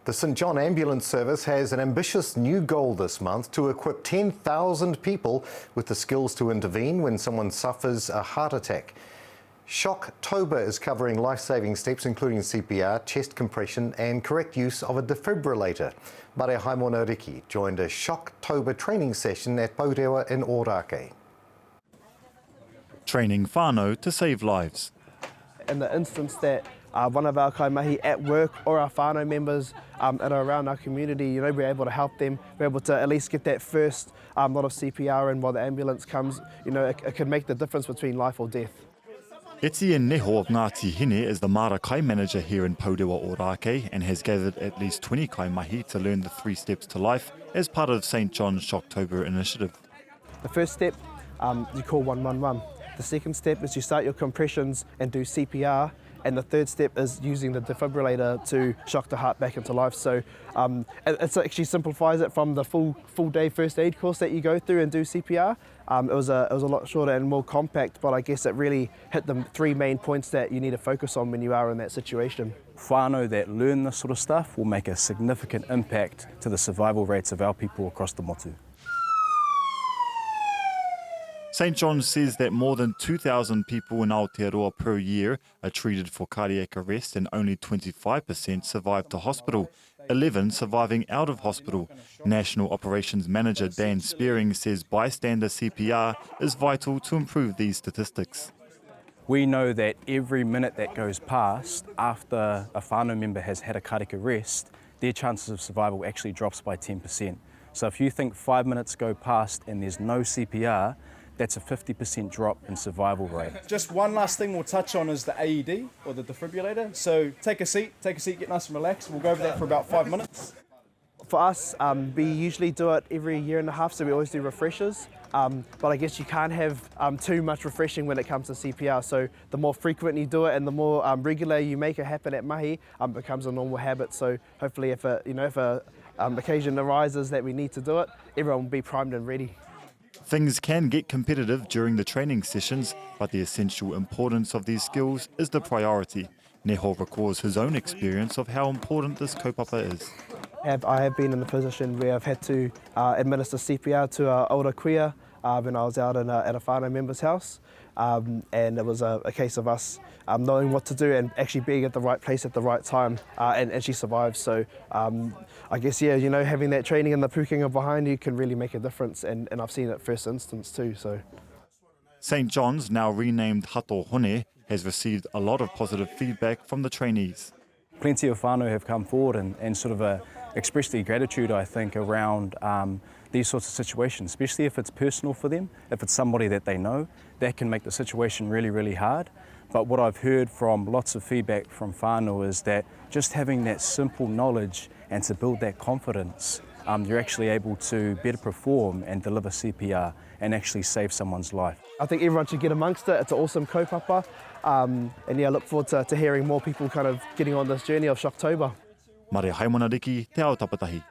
The St John Ambulance Service has an ambitious new goal this month to equip 10,000 people with the skills to intervene when someone suffers a heart attack. Shocktober is covering life-saving steps including CPR, chest compression and correct use of a defibrillator. Mare Haimona Riki joined a Shocktober training session at Pourewa in Ōrākei. Training whānau to save lives. In the instance that one of our kaimahi at work or our whānau members that are around our community, we're able to help them, we're able to at least get that first lot of CPR in while the ambulance comes, it can make the difference between life or death. Etienne Neho of Ngāti Hine is the Mara Kai manager here in Pourewa Ōrākei and has gathered at least 20 kaimahi to learn the 3 steps to life as part of St John's Shocktober initiative. The first step, you call 111. The second step is you start your compressions and do CPR. And the third step is using the defibrillator to shock the heart back into life. So it actually simplifies it from the full day first aid course that you go through and do CPR. It was a lot shorter and more compact, but I guess it really hit the 3 main points that you need to focus on when you are in that situation. Whānau that learn this sort of stuff will make a significant impact to the survival rates of our people across the motu. St John's says that more than 2,000 people in Aotearoa per year are treated for cardiac arrest and only 25% survive to hospital, 11 surviving out of hospital. National Operations Manager Dan Spearing says bystander CPR is vital to improve these statistics. We know that every minute that goes past after a whānau member has had a cardiac arrest, their chances of survival actually drops by 10%. So if you think 5 minutes go past and there's no CPR, that's a 50% drop in survival rate. Just one last thing we'll touch on is the AED, or the defibrillator. So take a seat, get nice and relaxed. We'll go over that for about 5 minutes. For us, we usually do it every year and a half, so we always do refreshers. But I guess you can't have too much refreshing when it comes to CPR. So the more frequent you do it and the more regular you make it happen at mahi, it becomes a normal habit. So hopefully if a occasion arises that we need to do it, everyone will be primed and ready. Things can get competitive during the training sessions, but the essential importance of these skills is the priority. Neho recalls his own experience of how important this kaupapa is. I have been in the position where I've had to administer CPR to an older kuia when I was out at a whānau member's house. And it was a case of us knowing what to do and actually being at the right place at the right time, and she survived. So I guess, having that training and the pukinga behind you can really make a difference, and I've seen it first instance too. So St John's, now renamed Hato Hone, has received a lot of positive feedback from the trainees. Plenty of whānau have come forward and sort of expressed their gratitude, I think, around these sorts of situations, especially if it's personal for them, if it's somebody that they know, that can make the situation really, really hard. But what I've heard from lots of feedback from whānau is that just having that simple knowledge and to build that confidence, you're actually able to better perform and deliver CPR and actually save someone's life. I think everyone should get amongst it. It's an awesome kaupapa. And I look forward to hearing more people kind of getting on this journey of Shocktober. Mare Haimona Riki, te Ao Tapatahi.